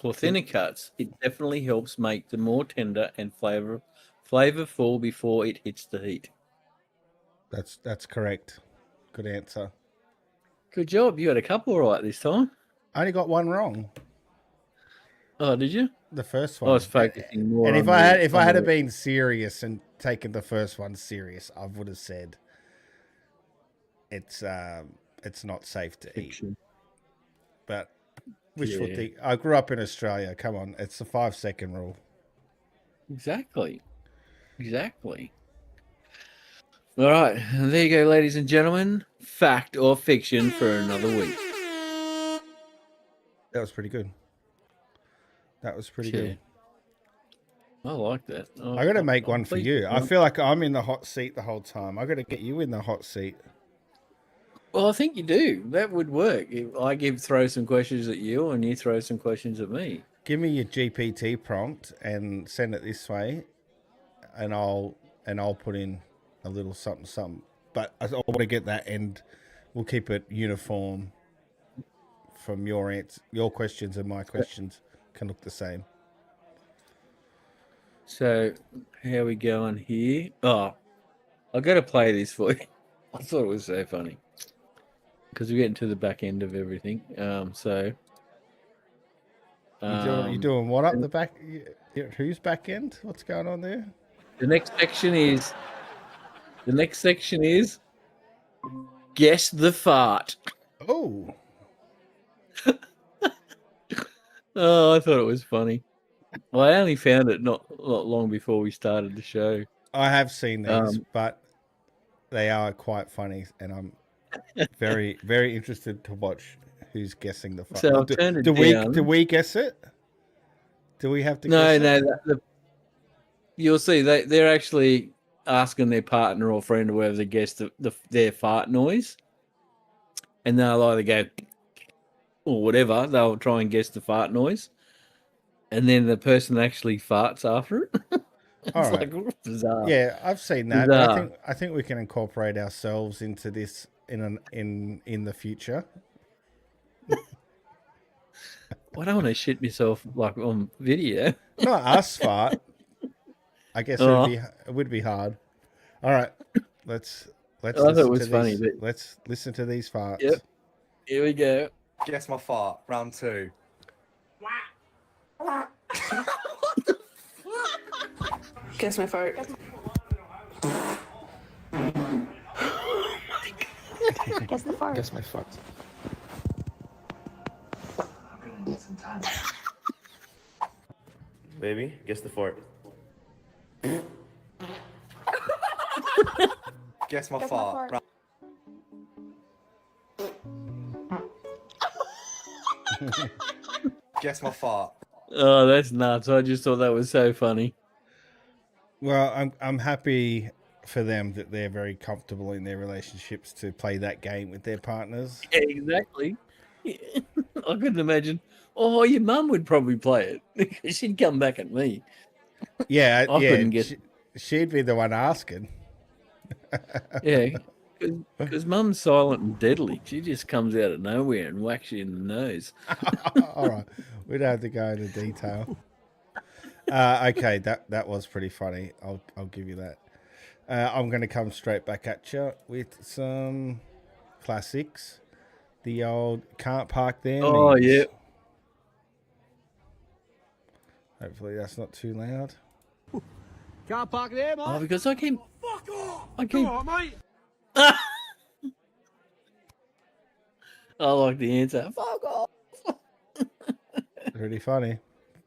it definitely helps make them more tender and flavorful before it hits the heat. That's correct. Good answer. Good job. You got a couple right this time. I only got one wrong. Oh, did you? The first one. I was focusing more. And if I had been serious and taken the first one serious, I would have said it's not safe to eat. But wishful think. I grew up in Australia. Come on, it's the 5-second rule. Exactly. All right, there you go, ladies and gentlemen. Fact or fiction for another week. That was pretty good. Good. I like that. I got to make one for you. I feel like I'm in the hot seat the whole time. I got to get you in the hot seat. Well, I think you do. That would work. I throw some questions at you and you throw some questions at me. Give me your GPT prompt and send it this way, and I'll put in a little something. But I want to get that, and we'll keep it uniform. From your questions and my questions can look the same. So, how are we going here? Oh, I've got to play this for you. I thought it was so funny because we're getting to the back end of everything. You're doing what up the back? Whose back end? What's going on there? The next section is Guess the fart. Oh. Oh, I thought it was funny. Well, I only found it not long before we started the show. I have seen these, but they are quite funny, and I'm very, very interested to watch who's guessing the fart. So I'll turn it do down. we guess it? Do we have to guess it? No. You'll see they're actually asking their partner or friend or whoever to guess their fart noise, and they'll either go or whatever. They'll try and guess the fart noise, and then the person actually farts after it. It's All right. like bizarre. Yeah, I've seen that. But I think we can incorporate ourselves into this in the future. I don't want to shit myself like on video. Not us fart. I guess it would be hard. All right, let's let's listen to these farts. Yep. Here we go. Guess my fart. Round 2. Guess my fart. Guess the fart. Guess my fart. Baby, guess the fart. Guess my fart. Guess my fart. Oh, that's nuts. I just thought that was so funny. Well, I'm happy for them that they're very comfortable in their relationships to play that game with their partners. Yeah, exactly. I couldn't imagine. Oh, your mum would probably play it. She'd come back at me. Yeah, I couldn't get. She'd be the one asking. Yeah, because mum's silent and deadly. She just comes out of nowhere and whacks you in the nose. All right, we don't have to go into detail. Okay, that was pretty funny. I'll give you that. I'm going to come straight back at you with some classics. The old can't park there. Oh, yeah. Hopefully that's not too loud. Can't park there, mate. Oh, because I keep. Fuck off! I keep. Come on, mate. I like the answer. Fuck off. Pretty funny.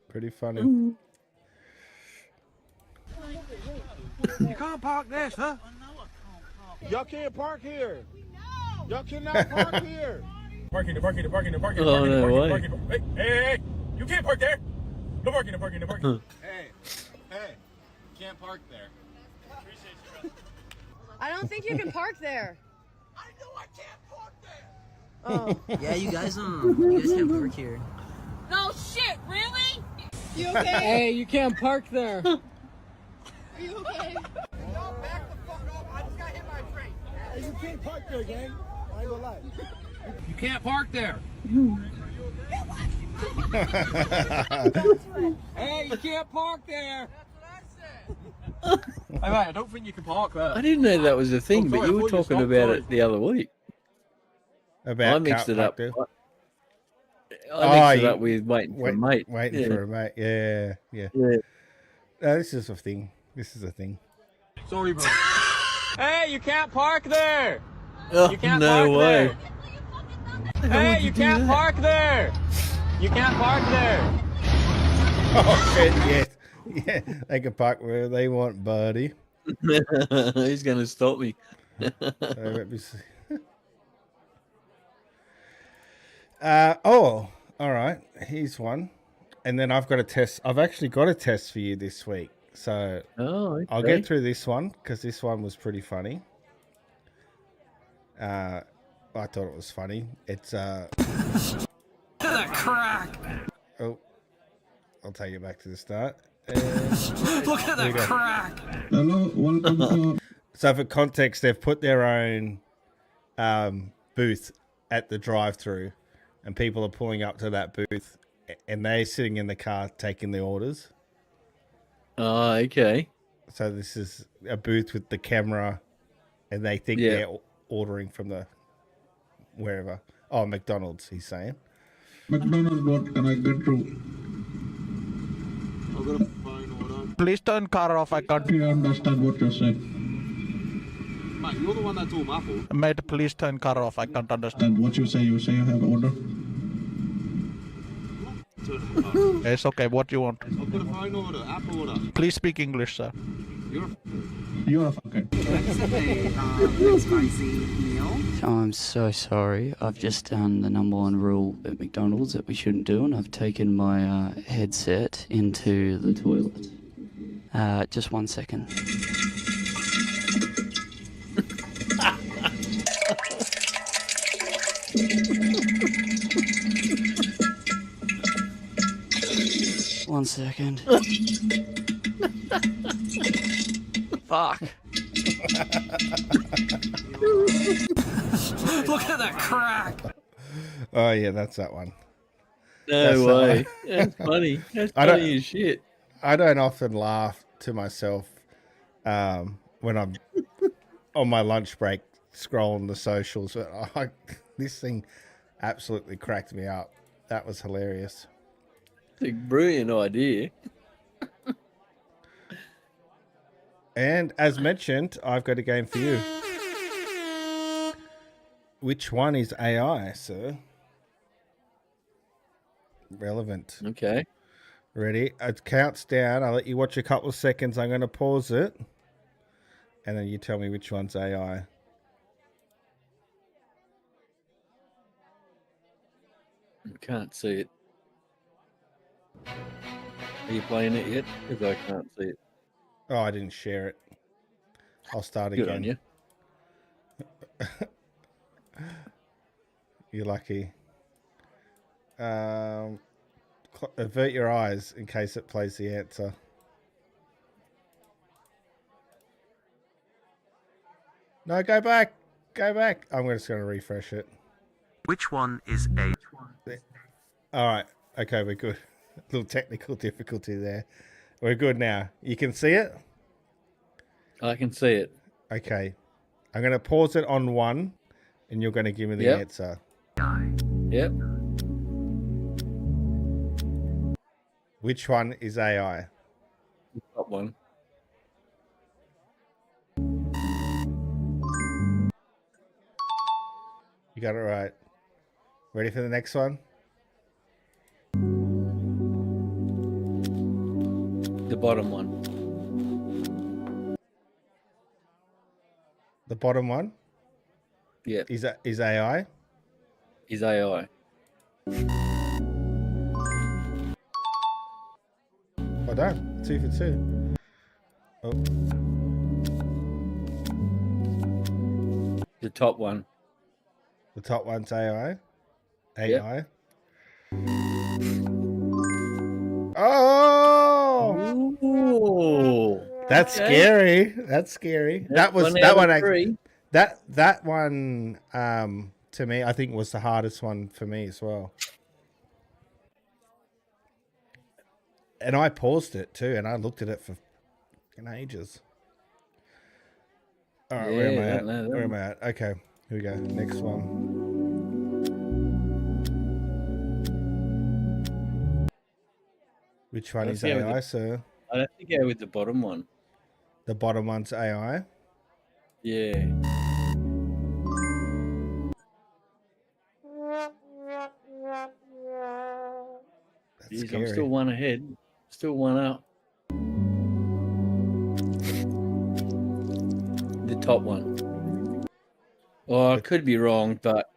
Pretty funny. You can't park there, sir. Y'all can't park here. Y'all cannot park here. Parking. Oh, no way. Hey, you can't park there. No parking. Hey, can't park there. I don't think you can park there. I know I can't park there. Oh. Yeah, you guys can't park here. No shit, really? You okay? Hey, you can't park there. Are you okay? Y'all back the fuck up. I just got hit by a train. Hey, you can't park there, gang. I ain't gonna lie. You can't park there. Hey, you can't park there. That's what I said. Hey, mate, I don't think you can park there. I didn't know that was a thing, but you were talking about it the other week. About I mixed it up. there. I mixed it up with waiting for a mate. Waiting for a mate. Yeah. No, this is a thing. Sorry, bro. Hey, you can't park there. Oh, You can't no park way. there. Hey, you can't park there. You can't park there. Oh shit! Yeah, they can park wherever they want, buddy. He's going to stop me. So let me see. All right. Here's one, and then I've got a test. I've actually got a test for you this week, so Okay. I'll get through this one because this one was pretty funny. I thought it was funny. It's Look at that crack! oh, I'll take you back to the start. Look at that crack! Hello, welcome to. So for context, they've put their own booth at the drive-through, and people are pulling up to that booth, and they're sitting in the car taking the orders. Oh, okay. So this is a booth with the camera, and they think they're ordering from the wherever. Oh, McDonald's, he's saying. McDonald's, what can I get to? Please turn car off. I can't. I understand what you're saying. Mate, you're the one that's all muffled. Mate, please turn car off. I can't understand. And what you say you have order? It's okay. What do you want? I've got a phone order, app order. Please speak English, sir. You're a fucker. I'm so sorry. I've just done the #1 rule at McDonald's that we shouldn't do, and I've taken my headset into the toilet. Just 1 second. One second. Fuck. Look at that crack. Oh yeah, that's that one. No way. That's funny. That's funny as shit. I don't often laugh to myself when I'm on my lunch break scrolling the socials. This thing absolutely cracked me up. That was hilarious. It's a brilliant idea. And as mentioned, I've got a game for you. Which one is AI, sir? Relevant. Okay. Ready? It counts down. I'll let you watch a couple of seconds. I'm going to pause it. And then you tell me which one's AI. I can't see it. Are you playing it yet? Because I can't see it. Oh, I didn't share it. I'll start Good again. on you. You're lucky. Avert your eyes in case it plays the answer. No, go back. Go back. I'm just going to refresh it. Which one is A? All right. Okay, we're good. A little technical difficulty there. We're good now. You can see it? I can see it. Okay. I'm going to pause it on 1, and you're going to give me the answer. Yep. Which one is AI? The top one. You got it right. Ready for the next one? The bottom one. The bottom one? Yeah. Is AI? Is AI. Well done. 2 for 2. Oh. The top one. The top one's AI? AI? Yep. Oh! Ooh. That's scary. That's scary. That was that one. That one to me, I think was the hardest one for me as well. And I paused it too, and I looked at it for ages. All right, where am I at? Where am I at? Okay, here we go. Next one. Which one is AI, sir? I'd have to go with the bottom one. The bottom one's AI? Yeah. That's Jeez, scary. I'm still one ahead. Still one up. The top one. Oh, I could be wrong, but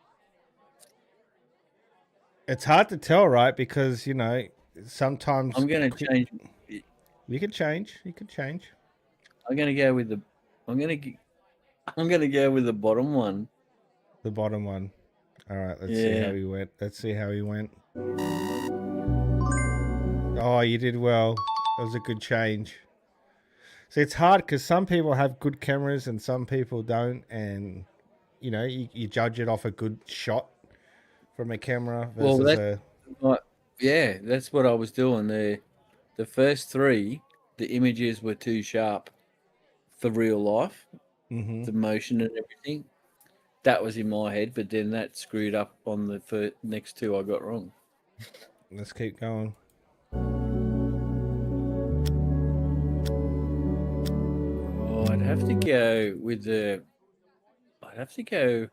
it's hard to tell, right? Because, you know, sometimes I'm going to change. You can change. You can change. I'm going to go with the. I'm going to go with the bottom one. The bottom one. All right. Let's see how he went. Let's see how he went. Oh, you did well. That was a good change. See, it's hard because some people have good cameras and some people don't, and you know, you judge it off a good shot from a camera versus yeah, that's what I was doing there. The first 3, the images were too sharp for real life, the motion and everything. That was in my head, but then that screwed up on the next 2 I got wrong. Let's keep going. Oh, I'd have to go with the I'd have to go.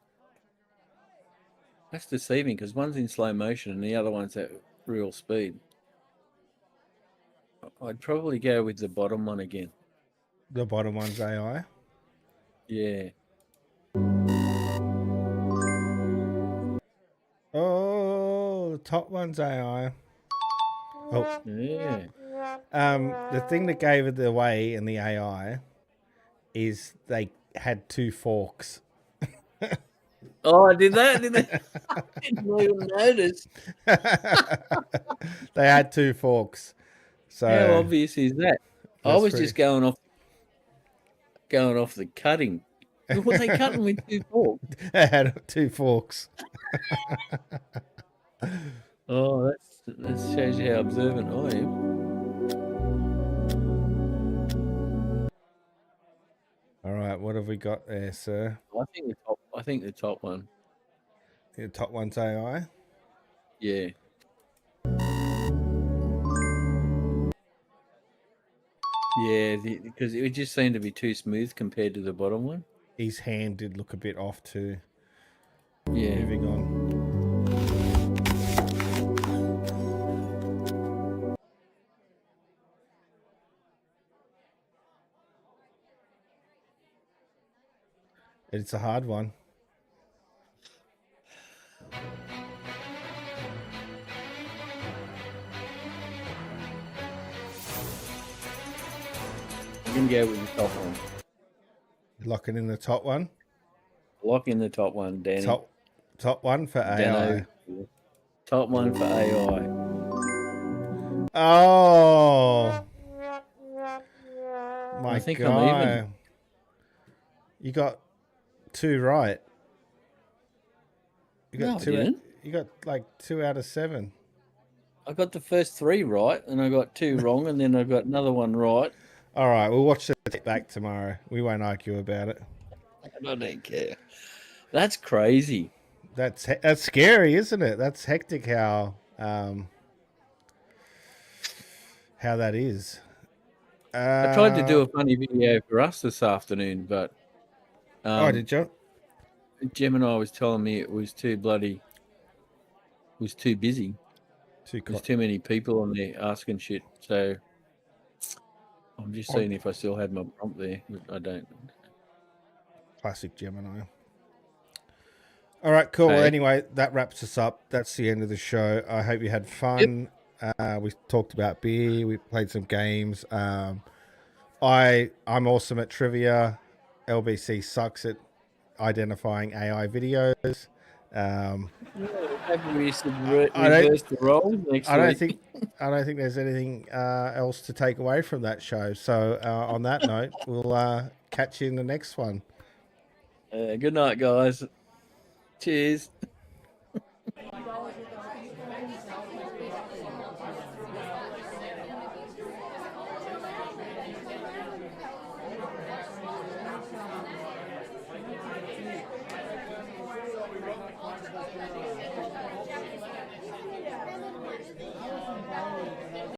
That's deceiving because one's in slow motion and the other one's at real speed. I'd probably go with the bottom one again. The bottom one's AI. Yeah. Oh, the top one's AI. Oh, Yeah. the thing that gave it away in the AI is they had 2 forks. Oh, I did that, didn't they? I didn't even notice. They had 2 forks. So how obvious is that? I was pretty... just going off the cutting. Were they cutting with 2 forks? They had 2 forks. Oh, that shows you how observant I am. All right, what have we got there, sir? I think the top one. The top one's AI. Yeah. Yeah, because it just seemed to be too smooth compared to the bottom one. His hand did look a bit off too. Yeah. Moving on. It's a hard one. You can go with the top one. Locking in the top one. Lock in the top one, Danny. Top one for AI. Dano. Top one for AI. Oh, my I think God. I'm even. You got 2 right. You got No, I 2. didn't. You got like 2 out of 7. I got the first 3 right, and I got 2 wrong, and then I got another one right. All right, we'll watch the tape back tomorrow. We won't argue about it. I don't care. That's crazy. That's scary, isn't it? That's hectic how that is. I tried to do a funny video for us this afternoon, but did you? Gemini was telling me it was too busy. There's too many people on there asking shit. So I'm just seeing if I still had my prompt there. But I don't. Classic Gemini. All right, cool. Okay. Well, anyway, that wraps us up. That's the end of the show. I hope you had fun. Yep. We talked about beer. We played some games. I'm awesome at trivia. LBC sucks at identifying AI videos. Maybe we should reverse the roles next week. I don't think there's anything else to take away from that show. So on that note, we'll catch you in the next one. Good night, guys. Cheers.